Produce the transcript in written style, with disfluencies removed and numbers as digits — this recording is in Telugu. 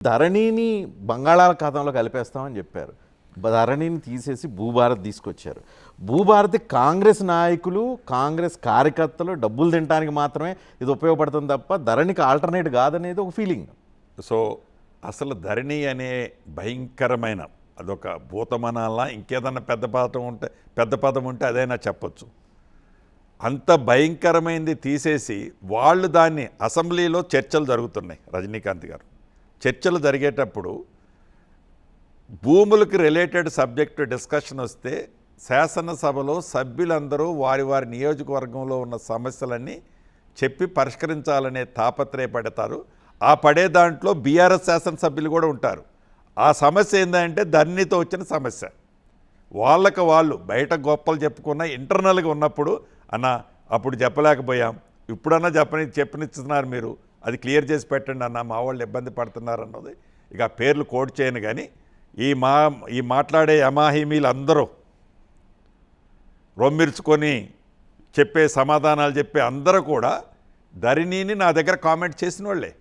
ధరణిని బంగాళాఖాతంలో కలిపేస్తామని చెప్పారు. ధరణిని తీసేసి భూభారత్ తీసుకొచ్చారు. భూభారతి కాంగ్రెస్ నాయకులు, కాంగ్రెస్ కార్యకర్తలు డబ్బులు తినడానికి మాత్రమే ఇది ఉపయోగపడుతుంది తప్ప ధరణికి ఆల్టర్నేట్ కాదనేది ఒక ఫీలింగ్. సో అసలు ధరణి అనే భయంకరమైన అదొక భూతమనాలా, ఇంకేదన్నా పెద్ద పదం ఉంటే అదైనా చెప్పచ్చు. అంత భయంకరమైనది తీసేసి వాళ్ళు దాన్ని అసెంబ్లీలో చర్చలు జరుగుతున్నాయి. రజనీకాంత్ గారు చర్చలు జరిగేటప్పుడు భూములకు రిలేటెడ్ సబ్జెక్టు డిస్కషన్ వస్తే శాసనసభలో సభ్యులందరూ వారి వారి నియోజకవర్గంలో ఉన్న సమస్యలన్నీ చెప్పి పరిష్కరించాలనే తాపత్రయపడతారు. ఆ పడే దాంట్లో బీఆర్ఎస్ శాసనసభ్యులు కూడా ఉంటారు. ఆ సమస్య ఏంటంటే ధరణితో వచ్చిన సమస్య. వాళ్ళకు వాళ్ళు బయట గొప్పలు చెప్పుకున్న ఇంటర్నల్గా ఉన్నప్పుడు అన్న అప్పుడు చెప్పలేకపోయాం, ఇప్పుడన్నా చెప్పనిస్తున్నారు, మీరు అది క్లియర్ చేసి పెట్టండి అన్న, మా వాళ్ళు ఇబ్బంది పడుతున్నారు అన్నది. ఇక పేర్లు కోడ్ చేయను కానీ ఈ మాట్లాడే యమాహిమీలు అందరూ రొమ్మిర్చుకొని చెప్పే సమాధానాలు చెప్పే అందరూ కూడా ధరణిని నా దగ్గర కామెంట్ చేసిన వాళ్ళే.